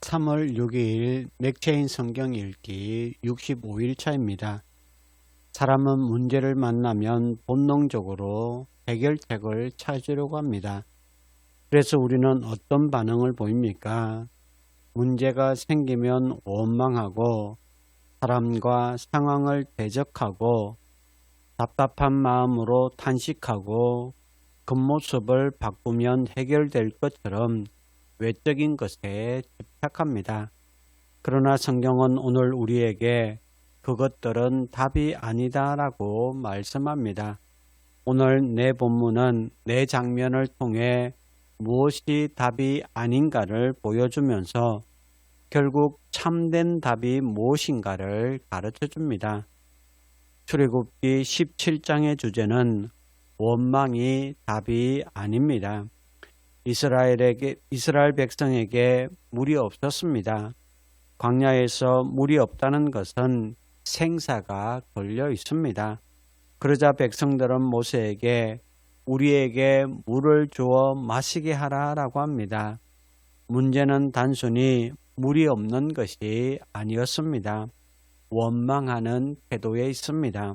3월 6일 맥체인 성경 읽기 65일차입니다. 사람은 문제를 만나면 본능적으로 해결책을 찾으려고 합니다. 그래서 우리는 어떤 반응을 보입니까? 문제가 생기면 원망하고 사람과 상황을 대적하고 답답한 마음으로 탄식하고 겉모습을 바꾸면 해결될 것처럼 외적인 것에 집착합니다. 그러나 성경은 오늘 우리에게 그것들은 답이 아니다라고 말씀합니다. 오늘 내 본문은 내 장면을 통해 무엇이 답이 아닌가를 보여주면서 결국 참된 답이 무엇인가를 가르쳐 줍니다. 출애굽기 17장의 주제는 원망이 답이 아닙니다. 이스라엘 백성에게 물이 없었습니다. 광야에서 물이 없다는 것은 생사가 걸려 있습니다. 그러자 백성들은 모세에게 우리에게 물을 주어 마시게 하라라고 합니다. 문제는 단순히 물이 없는 것이 아니었습니다. 원망하는 태도에 있습니다.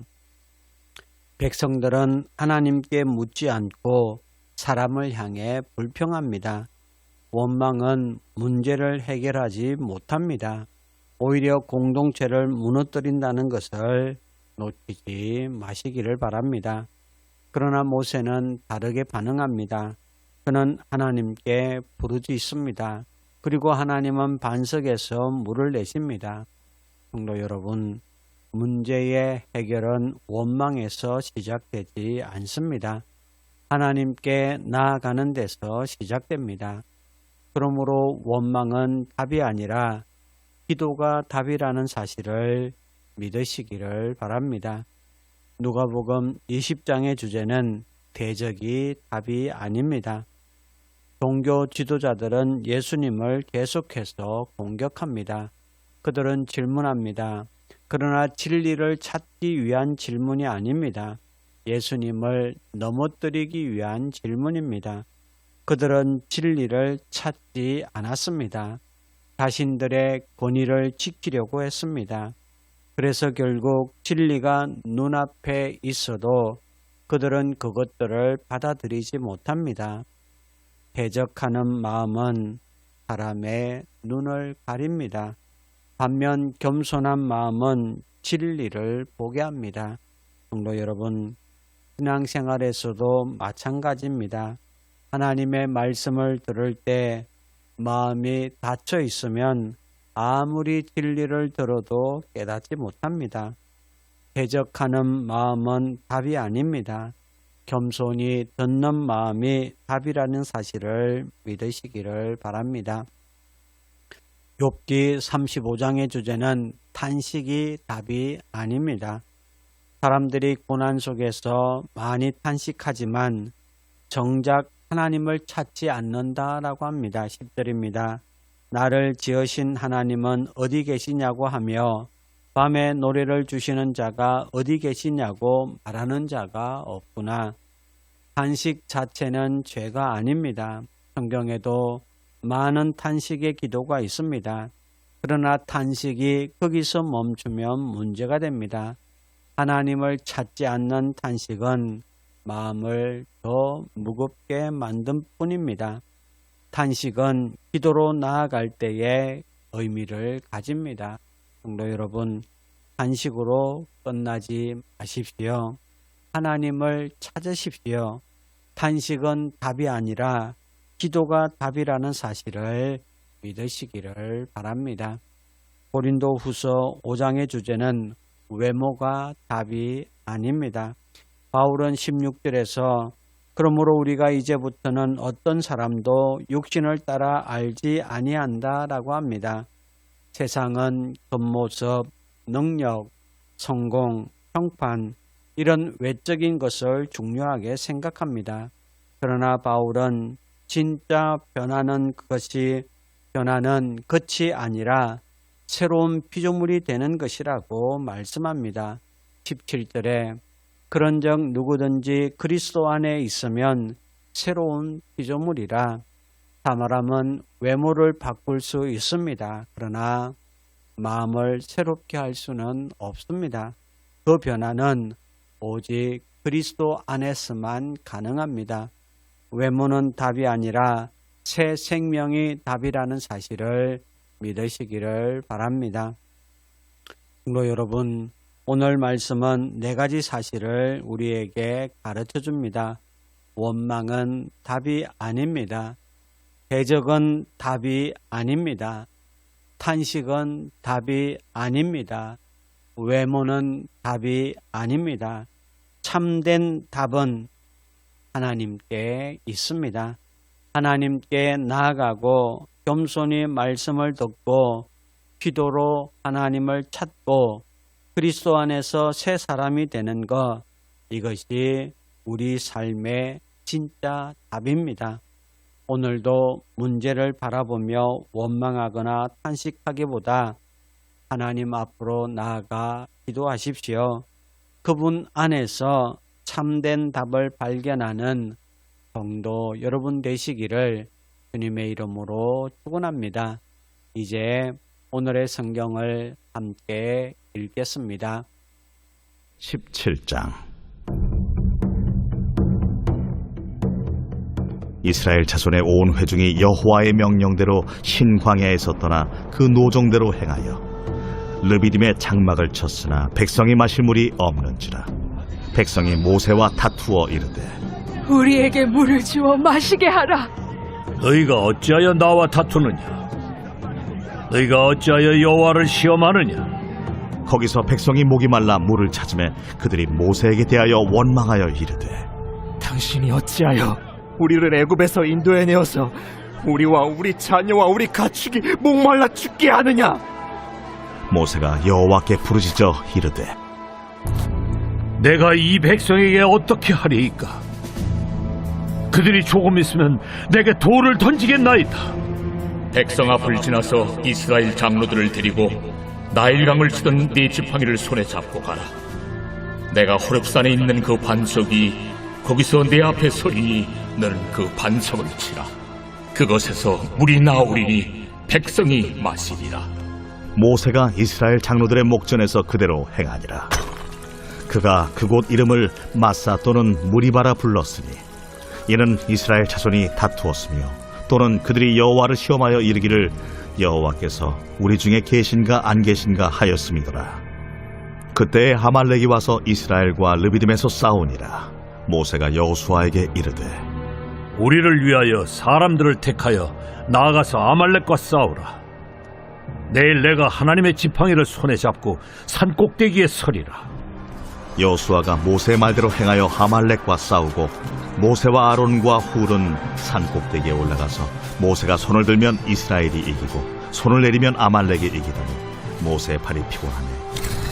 백성들은 하나님께 묻지 않고 사람을 향해 불평합니다. 원망은 문제를 해결하지 못합니다. 오히려 공동체를 무너뜨린다는 것을 놓치지 마시기를 바랍니다. 그러나 모세는 다르게 반응합니다. 그는 하나님께 부르짖습니다. 그리고 하나님은 반석에서 물을 내십니다. 성도 여러분, 문제의 해결은 원망에서 시작되지 않습니다. 하나님께 나아가는 데서 시작됩니다. 그러므로 원망은 답이 아니라 기도가 답이라는 사실을 믿으시기를 바랍니다. 누가복음 20장의 주제는 대적이 답이 아닙니다. 종교 지도자들은 예수님을 계속해서 공격합니다. 그들은 질문합니다. 그러나 진리를 찾기 위한 질문이 아닙니다. 예수님을 넘어뜨리기 위한 질문입니다. 그들은 진리를 찾지 않았습니다. 자신들의 권위를 지키려고 했습니다. 그래서 결국 진리가 눈앞에 있어도 그들은 그것들을 받아들이지 못합니다. 대적하는 마음은 사람의 눈을 가립니다. 반면 겸손한 마음은 진리를 보게 합니다. 성도 여러분, 신앙생활에서도 마찬가지입니다. 하나님의 말씀을 들을 때 마음이 닫혀 있으면 아무리 진리를 들어도 깨닫지 못합니다. 대적하는 마음은 답이 아닙니다. 겸손히 듣는 마음이 답이라는 사실을 믿으시기를 바랍니다. 욥기 35장의 주제는 탄식이 답이 아닙니다. 사람들이 고난 속에서 많이 탄식하지만 정작 하나님을 찾지 않는다라고 합니다. 10절입니다. 나를 지으신 하나님은 어디 계시냐고 하며 밤에 노래를 주시는 자가 어디 계시냐고 말하는 자가 없구나. 탄식 자체는 죄가 아닙니다. 성경에도 많은 탄식의 기도가 있습니다. 그러나 탄식이 거기서 멈추면 문제가 됩니다. 하나님을 찾지 않는 탄식은 마음을 더 무겁게 만든 뿐입니다. 탄식은 기도로 나아갈 때에 의미를 가집니다. 성도 여러분, 탄식으로 끝나지 마십시오. 하나님을 찾으십시오. 탄식은 답이 아니라 기도가 답이라는 사실을 믿으시기를 바랍니다. 고린도후서 5장의 주제는 외모가 답이 아닙니다. 바울은 16절에서 그러므로 우리가 이제부터는 어떤 사람도 육신을 따라 알지 아니한다라고 합니다. 세상은 겉모습, 능력, 성공, 평판 이런 외적인 것을 중요하게 생각합니다. 그러나 바울은 진짜 변화는 끝이 아니라 새로운 피조물이 되는 것이라고 말씀합니다. 17절에 그런즉 누구든지 그리스도 안에 있으면 새로운 피조물이라. 사람은 외모를 바꿀 수 있습니다. 그러나 마음을 새롭게 할 수는 없습니다. 그 변화는 오직 그리스도 안에서만 가능합니다. 외모는 답이 아니라 새 생명이 답이라는 사실을 믿으시기를 바랍니다. 성도 여러분, 오늘 말씀은 네 가지 사실을 우리에게 가르쳐 줍니다. 원망은 답이 아닙니다. 대적은 답이 아닙니다. 탄식은 답이 아닙니다. 외모는 답이 아닙니다. 참된 답은 하나님께 있습니다. 하나님께 나아가고 겸손히 말씀을 듣고 기도로 하나님을 찾고 그리스도 안에서 새 사람이 되는 것, 이것이 우리 삶의 진짜 답입니다. 오늘도 문제를 바라보며 원망하거나 탄식하기보다 하나님 앞으로 나아가 기도하십시오. 그분 안에서 참된 답을 발견하는 성도 여러분 되시기를 주님의 이름으로 축원합니다. 이제 오늘의 성경을 함께 읽겠습니다. 17장. 이스라엘 자손의 온 회중이 여호와의 명령대로 신광야에서 떠나 그 노정대로 행하여 르비딤의 장막을 쳤으나 백성이 마실 물이 없는지라. 백성이 모세와 다투어 이르되 우리에게 물을 주어 마시게 하라. 너희가 어찌하여 나와 다투느냐? 너희가 어찌하여 여호와를 시험하느냐? 거기서 백성이 목이 말라 물을 찾으매 그들이 모세에게 대하여 원망하여 이르되 당신이 어찌하여 우리를 애굽에서 인도해내어서 우리와 우리 자녀와 우리 가축이 목말라 죽게 하느냐? 모세가 여호와께 부르짖어 이르되 내가 이 백성에게 어떻게 하리이까? 그들이 조금 있으면 내게 돌을 던지겠나이다. 백성 앞을 지나서 이스라엘 장로들을 데리고 나일강을 치던 네 지팡이를 손에 잡고 가라. 내가 호렙산에 있는 그 반석이 거기서 내 앞에 서리니 너는 그 반석을 치라. 그것에서 물이 나오리니 백성이 마시리라. 모세가 이스라엘 장로들의 목전에서 그대로 행하니라. 그가 그곳 이름을 마사 또는 무리바라 불렀으니 이는 이스라엘 자손이 다투었으며 또는 그들이 여호와를 시험하여 이르기를 여호와께서 우리 중에 계신가 안 계신가 하였음이더라. 그때에 아말렉이 와서 이스라엘과 르비딤에서 싸우니라. 모세가 여호수아에게 이르되 우리를 위하여 사람들을 택하여 나아가서 아말렉과 싸우라. 내일 내가 하나님의 지팡이를 손에 잡고 산 꼭대기에 서리라. 여호수아가 모세의 말대로 행하여 아말렉과 싸우고 모세와 아론과 훌은 산 꼭대기에 올라가서 모세가 손을 들면 이스라엘이 이기고 손을 내리면 아말렉이 이기더니 모세의 팔이 피곤하네.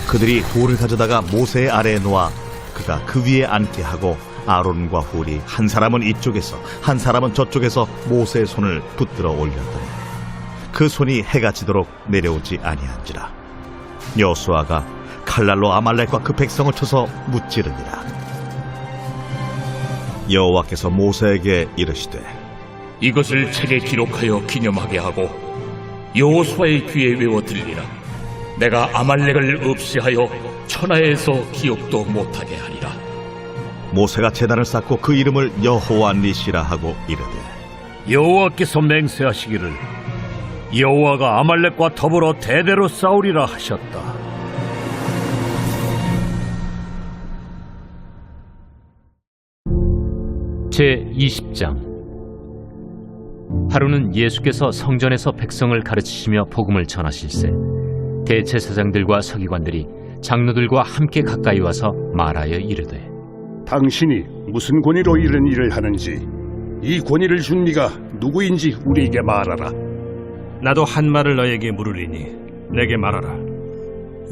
그들이 돌을 가져다가 모세의 아래에 놓아 그가 그 위에 앉게 하고 아론과 훌이 한 사람은 이쪽에서 한 사람은 저쪽에서 모세의 손을 붙들어 올렸더니 그 손이 해가 지도록 내려오지 아니한지라. 여호수아가 칼날로 아말렉과 그 백성을 쳐서 무찌르니라. 여호와께서 모세에게 이르시되 이것을 책에 기록하여 기념하게 하고 여호수아의 귀에 외워 들리라. 내가 아말렉을 없이하여 천하에서 기억도 못하게 하리라. 모세가 제단을 쌓고 그 이름을 여호와 니시라 하고 이르되 여호와께서 맹세하시기를 여호와가 아말렉과 더불어 대대로 싸우리라 하셨다. 제20장. 하루는 예수께서 성전에서 백성을 가르치시며 복음을 전하실세 대제사장들과 서기관들이 장로들과 함께 가까이 와서 말하여 이르되 당신이 무슨 권위로 이런 일을 하는지 이 권위를 준 네가 누구인지 우리에게 말하라. 나도 한 말을 너에게 물으리니 내게 말하라.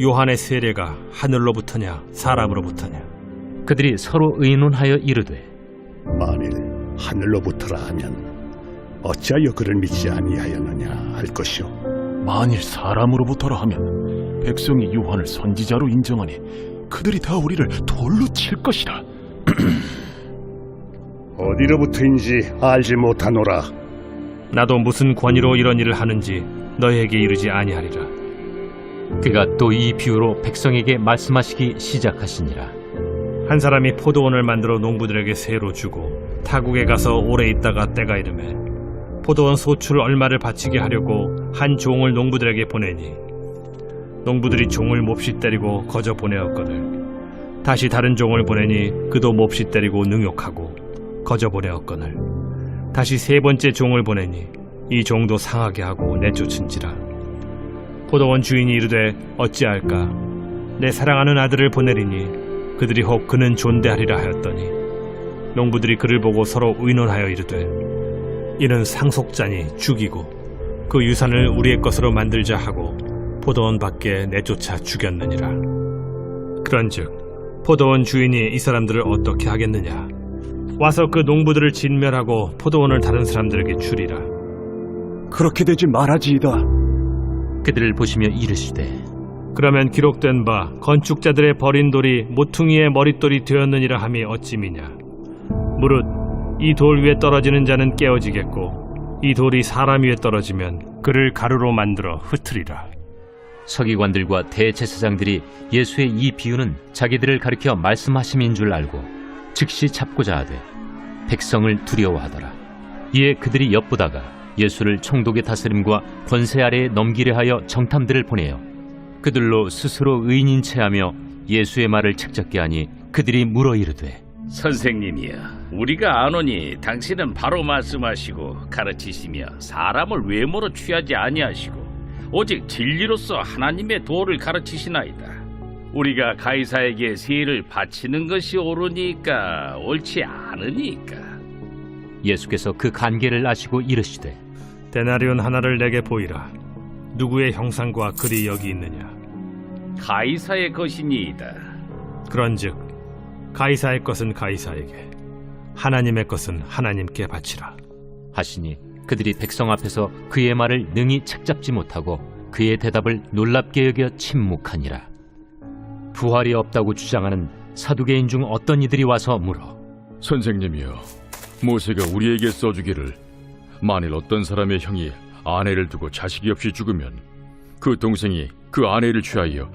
요한의 세례가 하늘로부터냐 사람으로부터냐? 그들이 서로 의논하여 이르되 만일 하늘로부터라 하면 어찌하여 그를 믿지 아니하였느냐 할 것이요. 만일 사람으로부터라 하면 백성이 요한을 선지자로 인정하니 그들이 다 우리를 돌로 칠 것이라. 어디로부터인지 알지 못하노라. 나도 무슨 권위로 이런 일을 하는지 너희에게 이르지 아니하리라. 그가 또 이 비유로 백성에게 말씀하시기 시작하시니라. 한 사람이 포도원을 만들어 농부들에게 세로 주고 타국에 가서 오래 있다가 때가 이르매 포도원 소출 얼마를 바치게 하려고 한 종을 농부들에게 보내니 농부들이 종을 몹시 때리고 거저 보내었거늘 다시 다른 종을 보내니 그도 몹시 때리고 능욕하고 거저 보내었거늘 다시 세 번째 종을 보내니 이 종도 상하게 하고 내쫓은지라. 포도원 주인이 이르되 어찌할까 내 사랑하는 아들을 보내리니 그들이 혹 그는 존대하리라 하였더니 농부들이 그를 보고 서로 의논하여 이르되 이는 상속자니 죽이고 그 유산을 우리의 것으로 만들자 하고 포도원 밖에 내쫓아 죽였느니라. 그런즉 포도원 주인이 이 사람들을 어떻게 하겠느냐? 와서 그 농부들을 진멸하고 포도원을 다른 사람들에게 주리라. 그렇게 되지 말아지이다. 그들을 보시며 이르시되 그러면 기록된 바 건축자들의 버린 돌이 모퉁이의 머릿돌이 되었느니라 함이 어찌미냐? 무릇 이 돌 위에 떨어지는 자는 깨어지겠고 이 돌이 사람 위에 떨어지면 그를 가루로 만들어 흩으리라. 서기관들과 대제사장들이 예수의 이 비유는 자기들을 가리켜 말씀하심인 줄 알고 즉시 잡고자 하되 백성을 두려워하더라. 이에 그들이 엿보다가 예수를 총독의 다스림과 권세 아래에 넘기려 하여 정탐들을 보내어 그들로 스스로 의인인 체하며 예수의 말을 책잡게 하니 그들이 물어 이르되 선생님이여, 우리가 아노니 당신은 바로 말씀하시고 가르치시며 사람을 외모로 취하지 아니하시고 오직 진리로서 하나님의 도를 가르치시나이다. 우리가 가이사에게 세를 바치는 것이 옳으니까 옳지 않으니까. 예수께서 그 간계를 아시고 이르시되 데나리온 하나를 내게 보이라. 누구의 형상과 글이 여기 있느냐? 가이사의 것이니이다. 그런즉 가이사의 것은 가이사에게 하나님의 것은 하나님께 바치라 하시니 그들이 백성 앞에서 그의 말을 능히 책잡지 못하고 그의 대답을 놀랍게 여겨 침묵하니라. 부활이 없다고 주장하는 사두개인 중 어떤 이들이 와서 물어 선생님이여, 모세가 우리에게 써주기를 만일 어떤 사람의 형이 아내를 두고 자식이 없이 죽으면 그 동생이 그 아내를 취하여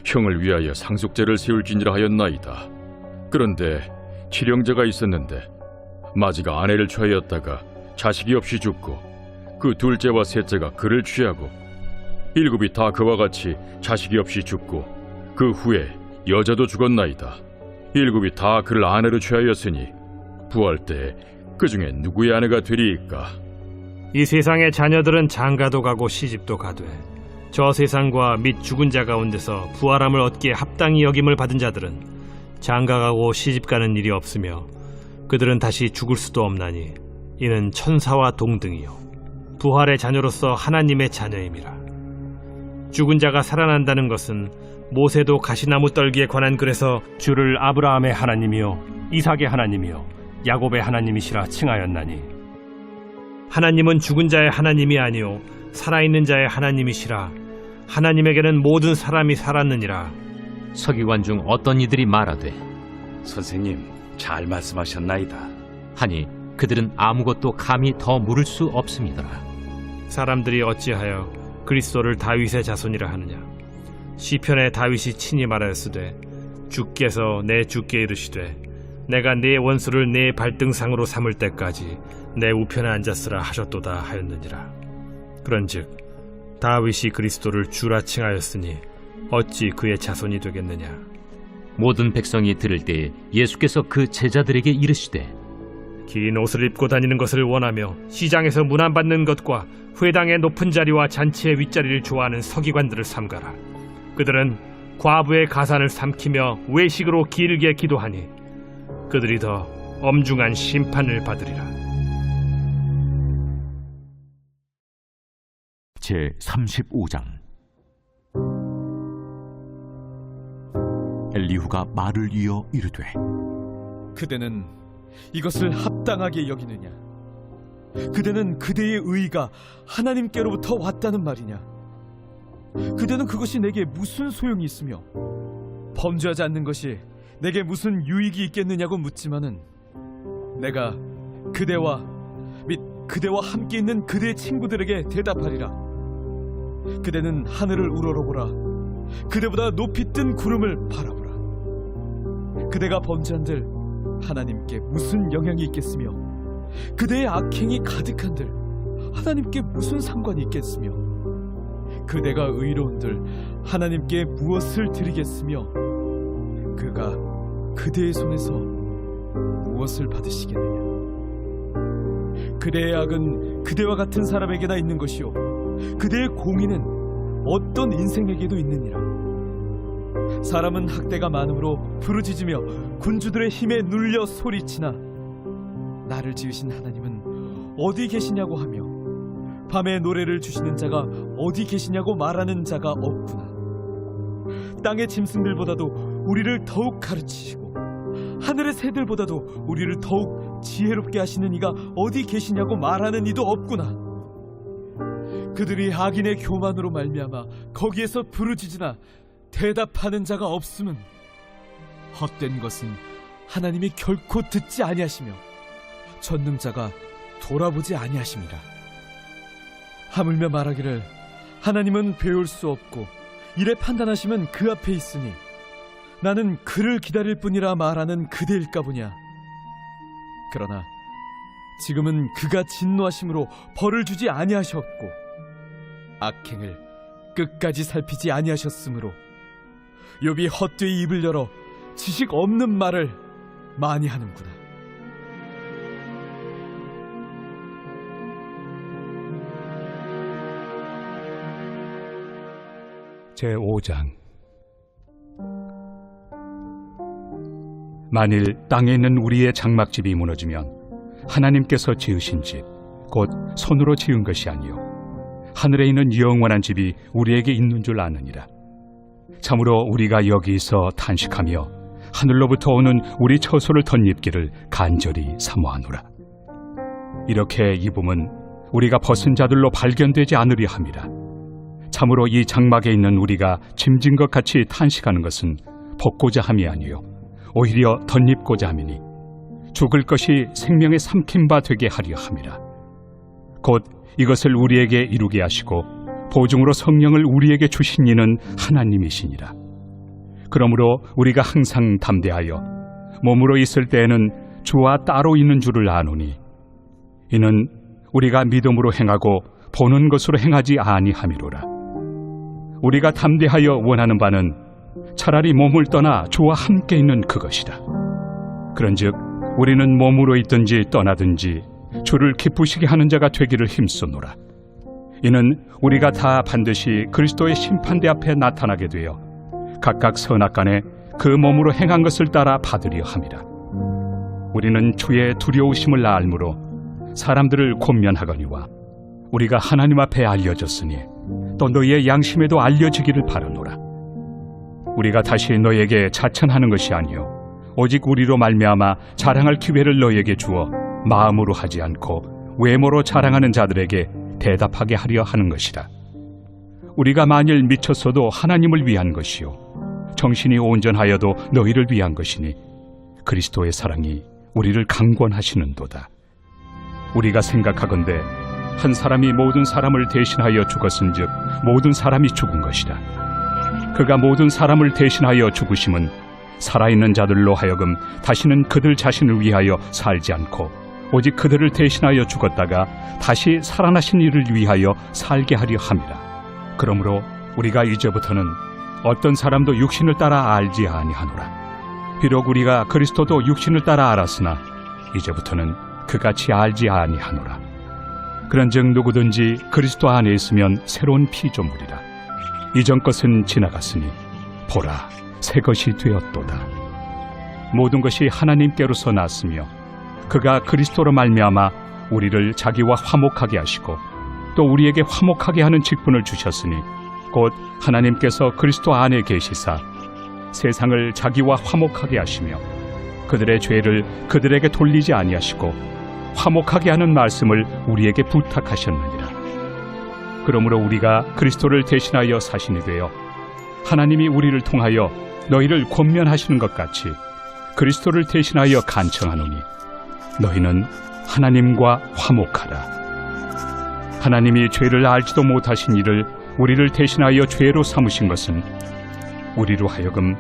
형을 위하여 상속제를 세울지니라 하였나이다. 그런데 칠형제가 있었는데 마지가 아내를 취하였다가 자식이 없이 죽고 그 둘째와 셋째가 그를 취하고 일곱이 다 그와 같이 자식이 없이 죽고 그 후에 여자도 죽었나이다. 일곱이 다 그를 아내로 취하였으니 부활 때 그 중에 누구의 아내가 되리이까? 이 세상의 자녀들은 장가도 가고 시집도 가되 저 세상과 및 죽은 자 가운데서 부활함을 얻기에 합당히 여김을 받은 자들은 장가가고 시집가는 일이 없으며 그들은 다시 죽을 수도 없나니 이는 천사와 동등이요 부활의 자녀로서 하나님의 자녀임이라. 죽은 자가 살아난다는 것은 모세도 가시나무 떨기에 관한 글에서 주를 아브라함의 하나님이요 이삭의 하나님이요 야곱의 하나님이시라 칭하였나니 하나님은 죽은 자의 하나님이 아니요 살아있는 자의 하나님이시라. 하나님에게는 모든 사람이 살았느니라. 서기관 중 어떤 이들이 말하되 선생님, 잘 말씀하셨나이다. 하니 그들은 아무것도 감히 더 물을 수 없음이더라. 사람들이 어찌하여 그리스도를 다윗의 자손이라 하느냐? 시편에 다윗이 친히 말하였으되 주께서 내 주께 이르시되 내가 네 원수를 네 발등상으로 삼을 때까지 내 우편에 앉았으라 하셨도다 하였느니라. 그런즉 다윗이 그리스도를 주라 칭하였으니 어찌 그의 자손이 되겠느냐? 모든 백성이 들을 때에 예수께서 그 제자들에게 이르시되 긴 옷을 입고 다니는 것을 원하며 시장에서 문안받는 것과 회당의 높은 자리와 잔치의 윗자리를 좋아하는 서기관들을 삼가라. 그들은 과부의 가산을 삼키며 외식으로 길게 기도하니 그들이 더 엄중한 심판을 받으리라. 제35장 엘리후가 말을 이어 이르되 그대는 이것을 합당하게 여기느냐? 그대는 그대의 의가 하나님께로부터 왔다는 말이냐? 그대는 그것이 내게 무슨 소용이 있으며 범죄하지 않는 것이 내게 무슨 유익이 있겠느냐고 묻지만은 내가 그대와 및 그대와 함께 있는 그대의 친구들에게 대답하리라. 그대는 하늘을 우러러보라. 그대보다 높이 뜬 구름을 바라보라. 그대가 범죄한들 하나님께 무슨 영향이 있겠으며, 그대의 악행이 가득한들 하나님께 무슨 상관이 있겠으며, 그대가 의로운들 하나님께 무엇을 드리겠으며, 그가 그대의 손에서 무엇을 받으시겠느냐. 그대의 악은 그대와 같은 사람에게나 있는 것이요, 그대의 공의는 어떤 인생에게도 있느니라. 사람은 학대가 많음으로 부르짖으며 군주들의 힘에 눌려 소리치나, 나를 지으신 하나님은 어디 계시냐고 하며 밤에 노래를 주시는 자가 어디 계시냐고 말하는 자가 없구나. 땅의 짐승들보다도 우리를 더욱 가르치시고 하늘의 새들보다도 우리를 더욱 지혜롭게 하시는 이가 어디 계시냐고 말하는 이도 없구나. 그들이 악인의 교만으로 말미암아 거기에서 부르짖으나 대답하는 자가 없음은 헛된 것은 하나님이 결코 듣지 아니하시며 전능자가 돌아보지 아니하심이라. 하물며 말하기를 하나님은 배울 수 없고 이래 판단하심은 그 앞에 있으니 나는 그를 기다릴 뿐이라 말하는 그대일까 보냐. 그러나 지금은 그가 진노하심으로 벌을 주지 아니하셨고 악행을 끝까지 살피지 아니하셨으므로 욥이 헛되이 입을 열어 지식 없는 말을 많이 하는구나. 제5장. 만일 땅에 있는 우리의 장막집이 무너지면 하나님께서 지으신 집, 곧 손으로 지은 것이 아니요 하늘에 있는 영원한 집이 우리에게 있는 줄 아느니라. 참으로 우리가 여기서 탄식하며 하늘로부터 오는 우리 처소를 덧입기를 간절히 사모하노라. 이렇게 입음은 우리가 벗은 자들로 발견되지 않으려 함이라. 참으로 이 장막에 있는 우리가 짐진 것 같이 탄식하는 것은 벗고자 함이 아니요 오히려 덧입고자 함이니 죽을 것이 생명의 삼킨 바 되게 하려 함이라. 곧 이것을 우리에게 이루게 하시고 보증으로 성령을 우리에게 주신 이는 하나님이시니라. 그러므로 우리가 항상 담대하여 몸으로 있을 때에는 주와 따로 있는 줄을 아노니 이는 우리가 믿음으로 행하고 보는 것으로 행하지 아니함이로라. 우리가 담대하여 원하는 바는 차라리 몸을 떠나 주와 함께 있는 그것이라. 그런즉 우리는 몸으로 있든지 떠나든지 주를 기쁘시게 하는 자가 되기를 힘쓰노라. 이는 우리가 다 반드시 그리스도의 심판대 앞에 나타나게 되어 각각 선악간에 그 몸으로 행한 것을 따라 받으려 함이라. 우리는 주의 두려우심을 알므로 사람들을 권면하거니와 우리가 하나님 앞에 알려졌으니 또 너희의 양심에도 알려지기를 바라노라. 우리가 다시 너희에게 자천하는 것이 아니요 오직 우리로 말미암아 자랑할 기회를 너희에게 주어 마음으로 하지 않고 외모로 자랑하는 자들에게 대답하게 하려 하는 것이라. 우리가 만일 미쳤어도 하나님을 위한 것이요 정신이 온전하여도 너희를 위한 것이니 그리스도의 사랑이 우리를 강권하시는도다. 우리가 생각하건대 한 사람이 모든 사람을 대신하여 죽었은즉 모든 사람이 죽은 것이라. 그가 모든 사람을 대신하여 죽으심은 살아있는 자들로 하여금 다시는 그들 자신을 위하여 살지 않고 오직 그들을 대신하여 죽었다가 다시 살아나신 이를 위하여 살게 하려 함이라. 그러므로 우리가 이제부터는 어떤 사람도 육신을 따라 알지 아니하노라. 비록 우리가 그리스도도 육신을 따라 알았으나 이제부터는 그같이 알지 아니하노라. 그런즉 누구든지 그리스도 안에 있으면 새로운 피조물이라. 이전 것은 지나갔으니 보라 새 것이 되었도다. 모든 것이 하나님께로서 났으며 그가 그리스도로 말미암아 우리를 자기와 화목하게 하시고 또 우리에게 화목하게 하는 직분을 주셨으니 곧 하나님께서 그리스도 안에 계시사 세상을 자기와 화목하게 하시며 그들의 죄를 그들에게 돌리지 아니하시고 화목하게 하는 말씀을 우리에게 부탁하셨느니라. 그러므로 우리가 그리스도를 대신하여 사신이 되어 하나님이 우리를 통하여 너희를 권면하시는 것 같이 그리스도를 대신하여 간청하노니 너희는 하나님과 화목하라. 하나님이 죄를 알지도 못하신 이를 우리를 대신하여 죄로 삼으신 것은 우리로 하여금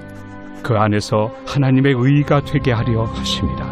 그 안에서 하나님의 의가 되게 하려 하심이라.